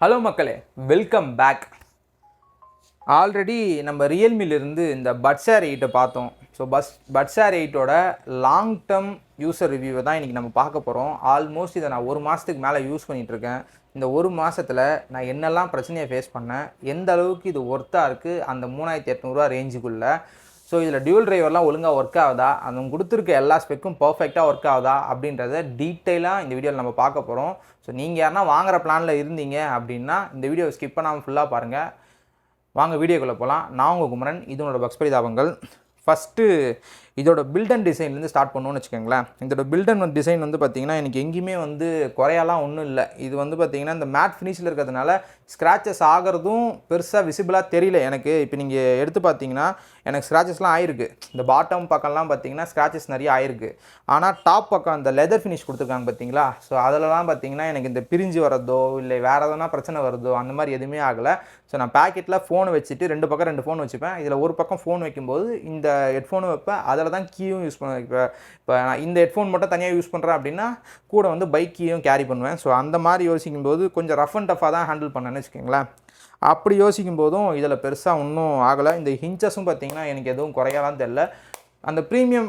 Hello மக்களே, welcome back. Already நம்ம ரியல்மிலிருந்து இந்த பட்ஸேர் 8 பார்த்தோம். ஸோ பட்ஸேர் 8ஓட லாங் டேர்ம் யூசர் ரிவ்யூவை தான் இன்றைக்கி நம்ம பார்க்க போகிறோம். ஆல்மோஸ்ட் இதை நான் ஒரு மாதத்துக்கு மேலே யூஸ் பண்ணிகிட்ருக்கேன். இந்த ஒரு மாதத்தில் நான் என்னெல்லாம் பிரச்சனையை ஃபேஸ் பண்ணேன், எந்த அளவுக்கு இது ஒர்த்தாக இருக்குது அந்த 3800 ரேஞ்சுக்குள்ளே. ஸோ இதில் டியூல் டிரைவர்லாம் ஒழுங்காக ஒர்க் ஆகுதா, அந்த கொடுத்துருக்க எல்லா ஸ்பெக்கும் பர்ஃபெக்டாக ஒர்க் ஆகுதா அப்படின்றத டீட்டெயிலாக இந்த வீடியோவில் நம்ம பார்க்க போகிறோம். ஸோ நீங்கள் யாருன்னா வாங்குகிற பிளானில் இருந்தீங்க அப்படின்னா இந்த வீடியோவை ஸ்கிப் பண்ணாமல் ஃபுல்லாக பாருங்கள். வாங்க வீடியோக்குள்ளே போகலாம். நான் உங்கள் குமரன், இதனோட பக்ஸ் பரிதாபங்கள். ஃபஸ்ட்டு இதோட பில்ட் அண்ட் டிசைன்லேருந்து ஸ்டார்ட் பண்ணணும்னு வச்சுக்கோங்களேன். இதோட பில்ட் அண்ட் டிசைன் வந்து பார்த்திங்கன்னா எனக்கு எங்கேயுமே வந்து குறையெல்லாம் ஒன்றும் இல்லை. இது வந்து பார்த்திங்கன்னா இந்த மேட் ஃபினிஷில் இருக்கிறதுனால ஸ்க்ராச்சஸ் ஆகிறதும் பெருசாக விசிபிளாக தெரியல எனக்கு. இப்போ நீங்கள் எடுத்து பார்த்தீங்கன்னா எனக்கு ஸ்க்ராச்சஸ்லாம் ஆயிருக்கு. இந்த பாட்டம் பக்கம்லாம் பார்த்தீங்கன்னா ஸ்க்ராச்சஸ் நிறைய ஆயிருக்கு. ஆனால் டாப் பக்கம் அந்த லெதர் ஃபினிஷ் கொடுத்துருக்காங்க பார்த்தீங்களா, ஸோ அதிலலாம் பார்த்தீங்கன்னா எனக்கு இந்த பிரிஞ்சு வரதோ இல்லை வேறு எதனா பிரச்சனை வருதோ அந்த மாதிரி எதுவுமே ஆகலை. ஸோ நான் பேக்கெட்டில் ஃபோன் வச்சுட்டு 2 பக்கம் 2 ஃபோன் வச்சுப்பேன். இதில் ஒரு பக்கம் ஃபோன் வைக்கும்போது இந்த ஹெட்ஃபோனும் வைப்பேன், அதில் தான் கீயும் யூஸ் பண்ணுவேன். இப்போ நான் இந்த ஹெட்ஃபோன் மட்டும் தனியாக யூஸ் பண்ணுறேன் அப்படின்னா கூட வந்து பைக் கீயும் கேரி பண்ணுவேன். ஸோ அந்த மாதிரி யோசிக்கும்போது கொஞ்சம் ரஃப் அண்ட் டஃபாக தான் ஹேண்டில் பண்ணேன்னு வச்சுக்கோங்களேன். அப்படி யோசிக்கும் போதும் இதில் பெருசாக ஒன்றும் ஆகலை. இந்த ஹிஞ்சஸும் பார்த்திங்கன்னா எனக்கு எதுவும் குறையலாம் தெரில. அந்த ப்ரீமியம்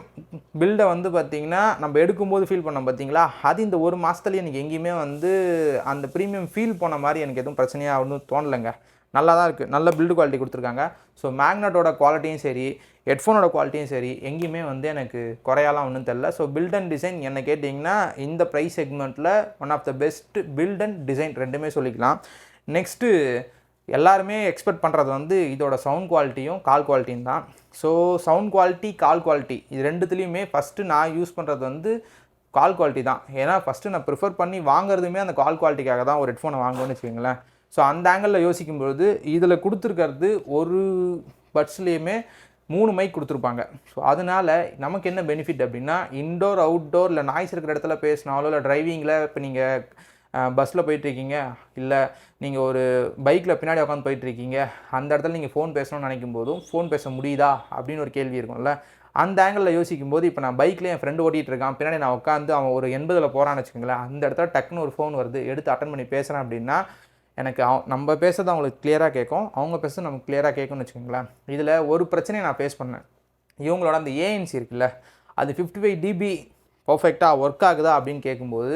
பில்டை வந்து பார்த்திங்கன்னா நம்ம எடுக்கும்போது ஃபீல் பண்ணோம் பார்த்திங்களா, அது இந்த ஒரு மாதத்துலேயே எனக்கு எங்கேயுமே வந்து அந்த ப்ரீமியம் ஃபீல் போன மாதிரி எனக்கு எதுவும் பிரச்சனையாக ஒன்றும் தோணலைங்க. நல்லா தான் இருக்குது, நல்ல பில்டு குவாலிட்டி கொடுத்துருக்காங்க. ஸோ மேக்னட்டோட குவாலிட்டியும் சரி, ஹெட்ஃபோனோட குவாலிட்டியும் சரி, எங்கேயுமே வந்து எனக்கு குறையாலாம் ஒன்றும் தெரில. ஸோ பில்ட் அண்ட் டிசைன் என்ன கேட்டிங்கன்னா இந்த ப்ரைஸ் செக்மெண்ட்டில் one of the best build and design ரெண்டுமே சொல்லிக்கலாம். நெக்ஸ்ட்டு எல்லாருமே எக்ஸ்பெக்ட் பண்ணுறது வந்து இதோட சவுண்ட் குவாலிட்டியும் கால் குவாலிட்டியும் தான். So sound quality, call quality இது ரெண்டுத்துலேயுமே ஃபஸ்ட்டு நான் யூஸ் பண்ணுறது வந்து கால் குவாலிட்டி தான். ஏன்னா ஃபஸ்ட்டு நான் ப்ரிஃபர் பண்ணி வாங்குறதுமே அந்த கால் குவாலிட்டிக்காக தான் ஒரு ஹெட்ஃபோனை வாங்குவேன்னு வச்சுக்கோங்களேன். ஸோ அந்த ஆங்கிளில் யோசிக்கும்பொழுது இதில் கொடுத்துருக்கிறது ஒரு பட்ஸ்லேயுமே 3 மைக் கொடுத்துருப்பாங்க. ஸோ அதனால் நமக்கு என்ன பெனிஃபிட் அப்படின்னா, இன்டோர் அவுட்டோர் இல்லை நாய்ஸ் இருக்கிற இடத்துல பேசினாலோ இல்லை டிரைவிங்கில் இப்போ நீங்கள் பஸ்ஸில் போயிட்டுருக்கீங்க இல்லை நீங்கள் ஒரு பைக்கில் பின்னாடி உட்காந்து போயிட்டுருக்கீங்க, அந்த இடத்துல நீங்கள் ஃபோன் பேசணும்னு நினைக்கும் போதும் ஃபோன் பேச முடியுதா அப்படின்னு ஒரு கேள்வி இருக்கும்ல. அந்த ஆங்கிளில் யோசிக்கும் போது இப்போ நான் பைக்கில் என் ஃப்ரெண்டு ஓட்டிகிட்டு இருக்கான், பின்னாடி நான் உட்காந்து அவன் ஒரு 80 போகிறான்னு வச்சுக்கோங்களேன், அந்த இடத்துல டக்குன்னு ஒரு ஃபோன் வருது, எடுத்து அட்டன் பண்ணி பேசுகிறேன் அப்படின்னா எனக்கு நம்ம பேசுறது அவங்களுக்கு கிளியராக கேட்கும், அவங்க பேசுறது நமக்கு கிளியராக கேட்கும்னு வச்சுக்கோங்களேன். இதில் ஒரு பிரச்சனையை நான் ஃபேஸ் பண்ணேன். இவங்களோட அந்த ஏஎன்சி இருக்குல்ல, அது 55 dB பர்ஃபெக்டாக ஒர்க் ஆகுதா அப்படின்னு கேட்கும்போது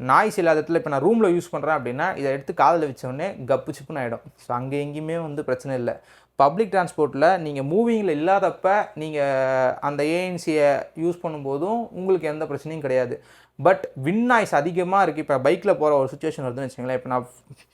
நாய்ஸ் இல்லாத இடத்துல இப்போ நான் ரூமில் யூஸ் பண்ணுறேன் அப்படின்னா இதை எடுத்து காதில் வச்சோடனே கப்பு சிப்புன்னு ஆகிடும். ஸோ அங்கே எங்கேயுமே வந்து பிரச்சனை இல்லை. பப்ளிக் டிரான்ஸ்போர்ட்டில் நீங்கள் மூவிங்கில் இல்லாதப்ப நீங்கள் அந்த ஏஎன்சியை யூஸ் பண்ணும்போதும் உங்களுக்கு எந்த பிரச்சனையும் கிடையாது. பட் வின் நாய்ஸ் அதிகமாக இருக்குது. இப்போ பைக்கில் போகிற ஒரு சுச்சுவேஷன் வருதுன்னு வச்சுக்கோங்களேன்.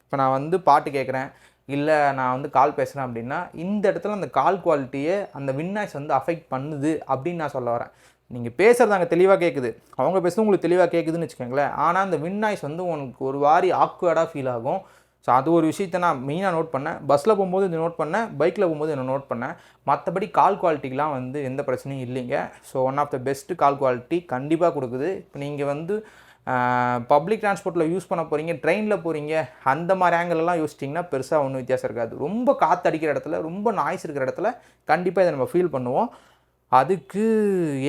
இப்போ நான் வந்து பாட்டு கேட்குறேன் இல்லை நான் வந்து கால் பேசுகிறேன் அப்படின்னா இந்த இடத்துல அந்த கால் குவாலிட்டியை அந்த வின் நாய்ஸ் வந்து அஃபெக்ட் பண்ணுது அப்படின்னு நான் சொல்ல வரேன். நீங்கள் பேசுகிறது அங்கே தெளிவாக கேட்குது, அவங்க பேசுகிறது உங்களுக்கு தெளிவாக கேட்குதுன்னு வச்சுக்கோங்களேன். ஆனால் அந்த வின் நாய்ஸ் வந்து உங்களுக்கு ஒரு வாரி ஆக்வர்டாக ஃபீல் ஆகும். ஸோ அது ஒரு விஷயத்தை நான் மெயினாக நோட் பண்ணேன். பஸ்ஸில் போகும்போது இதை நோட் பண்ணேன், பைக்கில் போகும்போது என்ன நோட் பண்ணேன். மற்றபடி கால் குவாலிட்டிக்கெலாம் வந்து எந்த பிரச்சனையும் இல்லைங்க. So one of the best call quality கண்டிப்பாக கொடுக்குது. இப்போ நீங்கள் வந்து பப்ளிக் டிரான்ஸ்போர்ட்டில் யூஸ் பண்ண போகிறீங்க, ட்ரெயினில் போகிறீங்க, அந்த மாதிரி ஆங்கிலெலாம் யோசிச்சிங்கன்னா பெருசாக ஒன்றும் வித்தியாசம் இருக்காது. ரொம்ப காற்று அடிக்கிற இடத்துல, ரொம்ப நாய்ஸ் இருக்கிற இடத்துல கண்டிப்பாக இதை நம்ம ஃபீல் பண்ணுவோம். அதுக்கு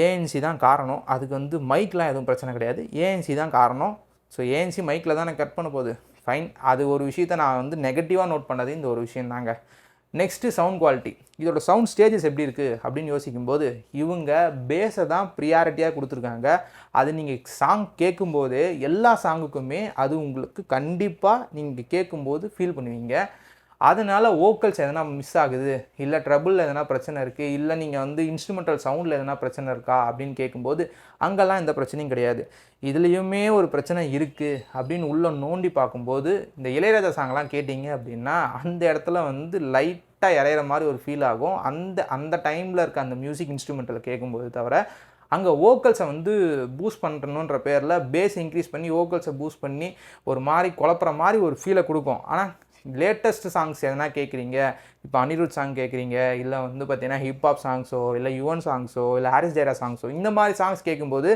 ஏஎன்சி தான் காரணம். அதுக்கு வந்து மைக்லாம் எதுவும் பிரச்சனை கிடையாது, ஏஎன்சி தான் காரணம். ஸோ ஏஎன்சி மைக்கில் தான் எனக்கு கட் பண்ண போகுது, ஃபைன். அது ஒரு விஷயத்தை நான் வந்து நெகட்டிவாக நோட் பண்ணது இந்த ஒரு விஷயம் தாங்க. Next sound quality. இதோட சவுண்ட் ஸ்டேஜஸ் எப்படி இருக்குது அப்படின்னு யோசிக்கும்போது இவங்க பேஸை தான் ப்ரியாரிட்டியாக கொடுத்துருக்காங்க. அது நீங்கள் சாங் கேட்கும்போதே எல்லா சாங்குக்குமே அது உங்களுக்கு கண்டிப்பாக நீங்கள் கேட்கும்போது ஃபீல் பண்ணுவீங்க. அதனால் வோக்கல்ஸ் எதனா மிஸ் ஆகுது, இல்லை ட்ரபிளில் எதனா பிரச்சனை இருக்குது, இல்லை நீங்கள் வந்து இன்ஸ்ட்ருமெண்டல் சவுண்டில் எதனா பிரச்சனை இருக்கா அப்படின்னு கேட்கும்போது அங்கெல்லாம் எந்த பிரச்சனையும் கிடையாது. இதுலேயுமே ஒரு பிரச்சனை இருக்குது அப்படின்னு உள்ளே நோண்டி பார்க்கும்போது இந்த இளையராஜா சாங்லாம் கேட்டிங்க அப்படின்னா அந்த இடத்துல வந்து லைட்டாக இறையிற மாதிரி ஒரு ஃபீல் ஆகும். அந்த டைமில் இருக்க அந்த மியூசிக் இன்ஸ்ட்ருமெண்ட்டில் கேட்கும்போது தவிர அங்கே வோக்கல்ஸை வந்து பூஸ்ட் பண்ணுறணுன்ற பேரில் பேஸ் இன்க்ரீஸ் பண்ணி வோக்கல்ஸை பூஸ்ட் பண்ணி ஒரு மாதிரி குழப்புற மாதிரி ஒரு ஃபீலை கொடுக்கும். ஆனால் லேட்டஸ்ட் சாங்ஸ் எதனா கேட்குறீங்க, இப்போ அனிருத் சாங் கேட்குறீங்க, இல்லை வந்து பார்த்தீங்கன்னா ஹிப்ஹாப் சாங்ஸோ இல்லை யுவன் சாங்ஸோ இல்லை ஹாரிஸ் ஜெயராஜ் சாங்ஸோ இந்த மாதிரி சாங்ஸ் கேட்கும்போது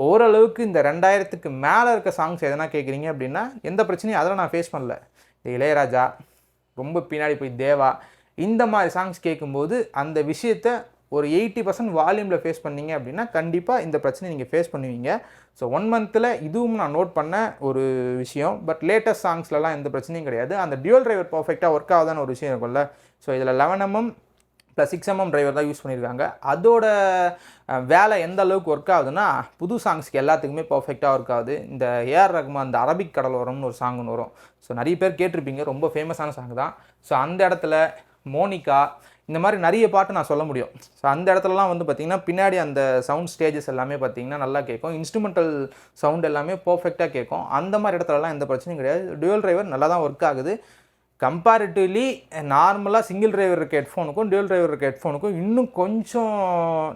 ஓரளவுக்கு இந்த 2000க்கு மேலே இருக்க சாங்ஸ் எதனா கேட்குறீங்க அப்படின்னா எந்த பிரச்சனையும் அதெல்லாம் நான் ஃபேஸ் பண்ணல. இந்த இளையராஜா, ரொம்ப பின்னாடி போய் தேவா, இந்த மாதிரி சாங்ஸ் கேட்கும்போது அந்த விஷயத்தை ஒரு 80% வால்யூமில் ஃபேஸ் பண்ணீங்க அப்படின்னா கண்டிப்பாக இந்த பிரச்சனை நீங்கள் ஃபேஸ் பண்ணுவீங்க. ஸோ 1 மந்த்தில் இதுவும் நான் நோட் பண்ண ஒரு விஷயம். பட் லேட்டஸ்ட் சாங்ஸ்லலாம் எந்த பிரச்சனையும் கிடையாது. அந்த டியூவல் டிரைவர் பர்ஃபெக்டாக ஒர்க் ஆகுதான ஒரு விஷயம் இருக்கும்ல. ஸோ இதில் 11mm + 6mm டிரைவர் தான் யூஸ் பண்ணியிருக்காங்க. அதோட வேலை எந்த அளவுக்கு ஒர்க் ஆகுதுன்னா புது சாங்ஸ்க்கு எல்லாத்துக்குமே பர்ஃபெக்டாக ஒர்க் ஆகுது. இந்த ஏஆர் ரஹ்மான் அந்த அரபிக் கடலோரம்னு ஒரு சாங் ஒன்று வரும். ஸோ நிறைய பேர் கேட்டிருப்பீங்க, ரொம்ப ஃபேமஸான சாங் தான். ஸோ அந்த இடத்துல மோனிகா இந்த மாதிரி நிறைய பாட்டு நான் சொல்ல முடியும். ஸோ அந்த இடத்துலலாம் வந்து பார்த்திங்கன்னா பின்னாடி அந்த சவுண்ட் ஸ்டேஜஸ் எல்லாமே பார்த்திங்கன்னா நல்லா கேட்கும். இன்ஸ்ட்ருமெண்டல் சவுண்ட் எல்லாமே பர்ஃபெக்டாக கேட்கும். அந்த மாதிரி இடத்துலலாம் எந்த பிரச்சனையும் கிடையாது. டியூவல் டிரைவர் நல்லா தான் ஒர்க் ஆகுது. கம்பேரிட்டிவ்லி நார்மலாக சிங்கிள் டிரைவர் இருக்க ஹெட்ஃபோனுக்கும் டியூவல் டிரைவர் இருக்க ஹெட்ஃபோனுக்கும் இன்னும் கொஞ்சம்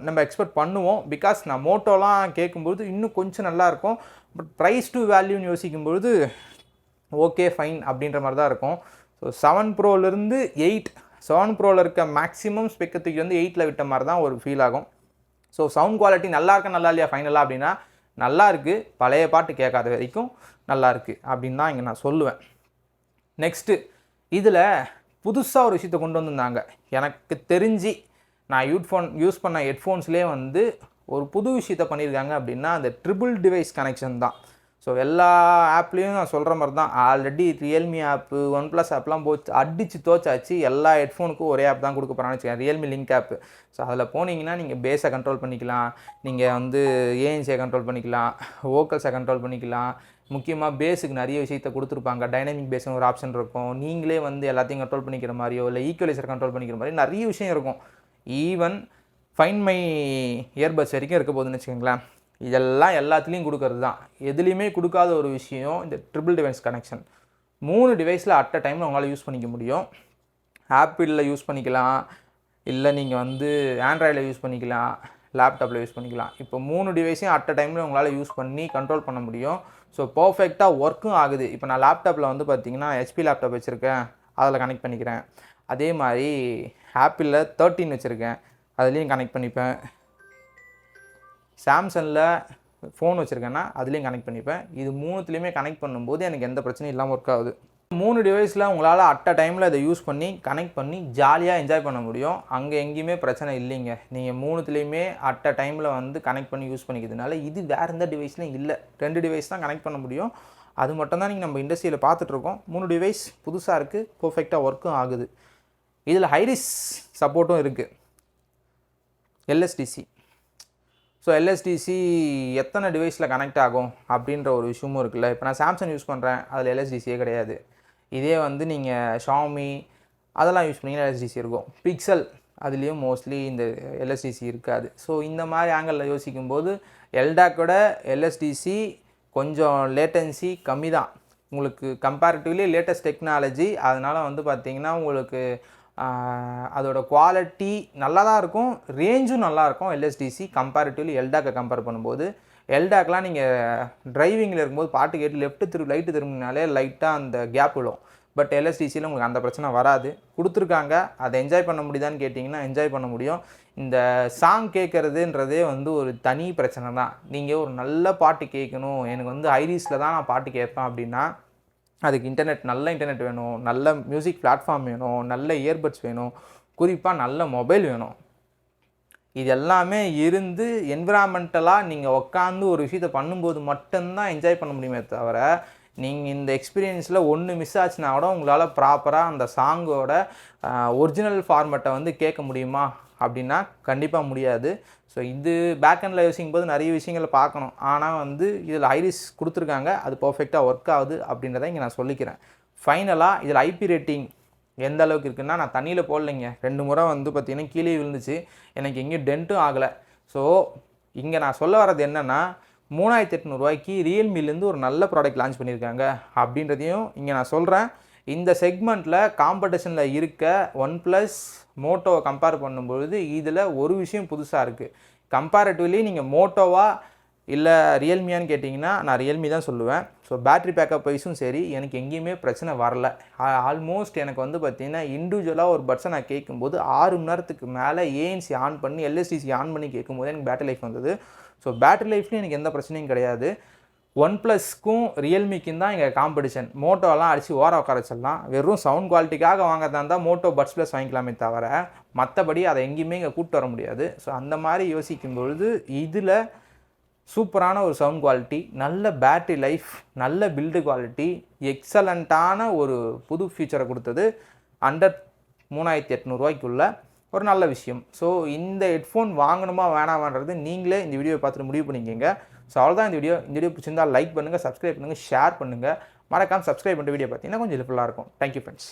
நம்ம எக்ஸ்பெக்ட் பண்ணுவோம். பிகாஸ் நான் மோட்டோலாம் கேட்கும்போது இன்னும் கொஞ்சம் நல்லாயிருக்கும். பட் ப்ரைஸ் டு வேல்யூன்னு யோசிக்கும்பொழுது ஓகே ஃபைன் அப்படின்ற மாதிரி தான் இருக்கும். ஸோ 7 ப்ரோலேருந்து 8, 7 ப்ரோவில் இருக்க மேக்ஸிமம் ஸ்பெக்கத்துக்கு வந்து 8ல் விட்ட மாதிரி தான் ஒரு ஃபீல் ஆகும். ஸோ சவுண்ட் குவாலிட்டி நல்லா இருக்கா நல்லா இல்லையா ஃபைனலாக அப்படின்னா நல்லா இருக்குது. பழைய பாட்டு கேட்காத வரைக்கும் நல்லா இருக்குது அப்படின்னு தான் இங்கே நான் சொல்லுவேன். நெக்ஸ்ட்டு இதில் புதுசாக ஒரு விஷயத்தை கொண்டு வந்திருந்தாங்க. எனக்கு தெரிஞ்சு நான் யூஸ் பண்ண ஹெட்ஃபோன்ஸ்லேயே வந்து ஒரு புது விஷயத்தை பண்ணியிருக்காங்க அப்படின்னா அந்த ட்ரிபிள் டிவைஸ் கனெக்ஷன் தான். ஸோ எல்லா ஆப்லேயும் நான் சொல்கிற மாதிரி தான். ஆல்ரெடி ரியல்மி ஆப்பு, OnePlus ஆப்லாம் போச்சு அடித்து தோச்சாச்சு. எல்லா ஹெட்ஃபோனுக்கும் ஒரே ஆப் தான் கொடுக்க போகிறான்னு வச்சுக்கேன், ரியல்மி லிங்க் ஆப்பு. ஸோ அதில் போனீங்கன்னா நீங்கள் பேஸை கண்ட்ரோல் பண்ணிக்கலாம், நீங்கள் வந்து ஏஎன்சியை கண்ட்ரோல் பண்ணிக்கலாம், வோக்கல்ஸை கண்ட்ரோல் பண்ணிக்கலாம். முக்கியமாக பேஸுக்கு நிறைய விஷயத்தை கொடுத்துருப்பாங்க. டைனமிக் பேஸ்னு ஒரு ஆப்ஷன் இருக்கும். நீங்களே வந்து எல்லாத்தையும் கண்ட்ரோல் பண்ணிக்கிற மாதிரியோ இல்லை ஈக்குவலைசர் கண்ட்ரோல் பண்ணிக்கிற மாதிரி நிறைய விஷயம் இருக்கும். ஈவன் ஃபைண்ட் மை இயர்பட்ஸ் வரைக்கும் இருக்க போகுதுன்னு வச்சுக்கோங்களேன். இதெல்லாம் எல்லாத்துலேயும் கொடுக்கறது தான். எதுலேயுமே கொடுக்காத ஒரு விஷயம் இந்த ட்ரிபிள் டிவைஸ் கனெக்ஷன். 3 டிவைஸில் அட் அ டைமில் உங்களால் யூஸ் பண்ணிக்க முடியும். ஆப்பிளில் யூஸ் பண்ணிக்கலாம், இல்லை நீங்கள் வந்து ஆண்ட்ராய்டில் யூஸ் பண்ணிக்கலாம், லேப்டாப்பில் யூஸ் பண்ணிக்கலாம். இப்போ 3 டிவைஸையும் அட் அ டைமில் உங்களால் யூஸ் பண்ணி கண்ட்ரோல் பண்ண முடியும். ஸோ பர்ஃபெக்டாக ஒர்க்கும் ஆகுது. இப்போ நான் லேப்டாப்பில் வந்து பார்த்திங்கன்னா HP லேப்டாப் வச்சுருக்கேன், அதில் கனெக்ட் பண்ணிக்கிறேன். அதே மாதிரி ஆப்பிளில் 13 வச்சுருக்கேன், அதுலேயும் கனெக்ட் பண்ணிப்பேன். சாம்சங்கில் ஃபோன் வச்சுருக்கேன்னா அதுலேயும் கனெக்ட் பண்ணிப்பேன். இது 3த்துலேயுமே கனெக்ட் பண்ணும்போது எனக்கு எந்த பிரச்சனையும் இல்லாமல் ஒர்க் ஆகுது. 3 டிவைஸில் உங்களால் அட் அ டைமில் இதை யூஸ் பண்ணி கனெக்ட் பண்ணி ஜாலியாக என்ஜாய் பண்ண முடியும். அங்கே எங்கேயுமே பிரச்சனை இல்லைங்க. நீங்கள் 3த்துலேயுமே அட் அ டைமில் வந்து கனெக்ட் பண்ணி யூஸ் பண்ணிக்கிறதுனால இது வேறு எந்த டிவைஸ்லையும் இல்லை. 2 டிவைஸ் தான் கனெக்ட் பண்ண முடியும். அது மட்டும் தான் நீங்கள் நம்ம இண்டஸ்ட்ரியில் பார்த்துட்ருக்கோம். 3 டிவைஸ் புதுசாக இருக்குது, பர்ஃபெக்டாக ஒர்க்கும் ஆகுது. இதில் ஹைரிஸ் சப்போர்ட்டும் இருக்குது, LSDC. ஸோ LSDC எத்தனை டிவைஸில் கனெக்ட் ஆகும் அப்படின்ற ஒரு விஷயமும் இருக்குல்ல. இப்போ நான் சாம்சங் யூஸ் பண்ணுறேன், அதில் LSDCயே கிடையாது. இதே வந்து நீங்கள் ஷாமி அதெல்லாம் யூஸ் பண்ணிங்கன்னா LSDC இருக்கும். பிக்சல் அதுலேயும் மோஸ்ட்லி இந்த LSDC இருக்காது. ஸோ இந்த மாதிரி ஆங்கிளில் யோசிக்கும்போது எல்டாக்கோட LSDC கொஞ்சம் லேட்டன்சி கம்மி தான். உங்களுக்கு கம்பேரிட்டிவ்லி லேட்டஸ்ட் டெக்னாலஜி, அதனால் வந்து பார்த்திங்கன்னா உங்களுக்கு அதோட குவாலிட்டி நல்லா தான் இருக்கும், ரேஞ்சும் நல்லாயிருக்கும். LSDC கம்பேரிட்டிவ்லி எல்டாக்கை கம்பேர் பண்ணும்போது, எல்டாக்கெலாம் நீங்கள் டிரைவிங்கில் இருக்கும்போது பாட்டு கேட்டு லைட்டு திரும்பினாலே லைட்டாக அந்த கேப் விடும். பட் LSDCயில் உங்களுக்கு அந்த பிரச்சனை வராது. கொடுத்துருக்காங்க, அதை என்ஜாய் பண்ண முடியுதான்னு கேட்டிங்கன்னா என்ஜாய் பண்ண முடியும். இந்த சாங் கேட்குறதுன்றதே வந்து ஒரு தனி பிரச்சனை தான். நீங்கள் ஒரு நல்ல பாட்டு கேட்கணும், எனக்கு வந்து ஐரிஸில் தான் நான் பாட்டு கேட்பேன் அப்படின்னா அதுக்கு நல்ல இன்டர்நெட் வேணும், நல்ல மியூசிக் பிளாட்ஃபார்ம் வேணும், நல்ல இயர்பட்ஸ் வேணும், குறிப்பாக நல்ல மொபைல் வேணும். இது எல்லாமே இருந்து என்விரான்மெண்டலாக நீங்கள் உட்காந்து ஒரு விஷயத்தை பண்ணும்போது மட்டும்தான் என்ஜாய் பண்ண முடியுமே தவிர, நீங்கள் இந்த எக்ஸ்பீரியன்ஸில் ஒன்று மிஸ் ஆச்சுன்னா கூட உங்களால் ப்ராப்பராக அந்த சாங்கோட ஒரிஜினல் ஃபார்மேட்டை வந்து கேட்க முடியுமா அப்படின்னா கண்டிப்பாக முடியாது. ஸோ இது பேக்கெண்டில் யோசிக்கும் போது நிறைய விஷயங்களை பார்க்கணும். ஆனால் வந்து இதில் ஐரிஸ் கொடுத்துருக்காங்க, அது பர்ஃபெக்டாக ஒர்க் ஆகுது அப்படின்றத இங்கே நான் சொல்லிக்கிறேன். ஃபைனலாக இதில் IP ரேட்டிங் எந்த அளவுக்கு இருக்குன்னா, நான் தண்ணியில் போடலைங்க, 2 முறை வந்து பார்த்திங்கன்னா கீழே விழுந்துச்சு, எனக்கு எங்கேயும் டென்ட்டும் ஆகலை. ஸோ இங்கே நான் சொல்ல வர்றது என்னென்னா, 3800 ரூபாய்க்கு ரியல்மிலேருந்து ஒரு நல்ல ப்ராடக்ட் லான்ச் பண்ணியிருக்காங்க அப்படின்றதையும் இங்கே நான் சொல்கிறேன். இந்த செக்மெண்ட்டில் காம்படிஷனில் இருக்க OnePlus மோட்டோவை கம்பேர் பண்ணும்பொழுது இதில் ஒரு விஷயம் புதுசாக இருக்குது. கம்பேரிட்டிவ்லி நீங்கள் மோட்டோவா இல்லை ரியல்மியான்னு கேட்டிங்கன்னா நான் ரியல்மி தான் சொல்லுவேன். ஸோ பேட்ரி பேக்கப் வைஸும் சரி எனக்கு எங்கேயுமே பிரச்சனை வரல. ஆல்மோஸ்ட் எனக்கு வந்து பார்த்திங்கன்னா இண்டிவிஜுவலாக ஒரு பட்ஸை நான் கேட்கும்போது 6 மணி நேரத்துக்கு மேலே ஏஎன்சி ஆன் பண்ணி LSDC ஆன் பண்ணி கேட்கும்போது எனக்கு பேட்டரி லைஃப் வந்தது. ஸோ பேட்டரி லைஃப்லேயும் எனக்கு எந்த பிரச்சனையும் கிடையாது. ஒன் ப்ளஸ்க்கும் ரியல்மிக்கும் தான் இங்கே காம்படிஷன். மோட்டோலாம் அடித்து உட்கார வச்சிடலாம். வெறும் சவுண்ட் குவாலிட்டிக்காக வாங்கிறதா இருந்தால் மோட்டோ பட்ஸ் ப்ளஸ் வாங்கிக்கலாமே தவிர மற்றபடி அதை எங்கேயுமே இங்கே கூப்பிட்டு வர முடியாது. ஸோ அந்த மாதிரி யோசிக்கும் பொழுது இதில் சூப்பரான ஒரு சவுண்ட் குவாலிட்டி, நல்ல பேட்டரி லைஃப், நல்ல பில்டு குவாலிட்டி, எக்ஸலண்ட்டான ஒரு புது ஃபீச்சரை கொடுத்தது அண்டர் 3800 ஒரு நல்ல விஷயம். ஸோ இந்த ஹெட்ஃபோன் வாங்கணுமா வேணாமான்றது நீங்களே இந்த வீடியோவை பார்த்துட்டு முடிவு பண்ணிக்கோங்க. ஸோ அவ்வளோதான் இந்த வீடியோ பிடிச்சிருந்தா லைக் பண்ணுங்கள், சப்ஸ்கிரைப் பண்ணுங்கள், ஷேர் பண்ணுங்கள். மறக்காமல் சப்ஸ்கிரைப் பண்ணிட்டு வீடியோ பார்த்தீங்கன்னா கொஞ்சம் ஹெல்ப்ஃபுல்லாக இருக்கும். Thank you friends.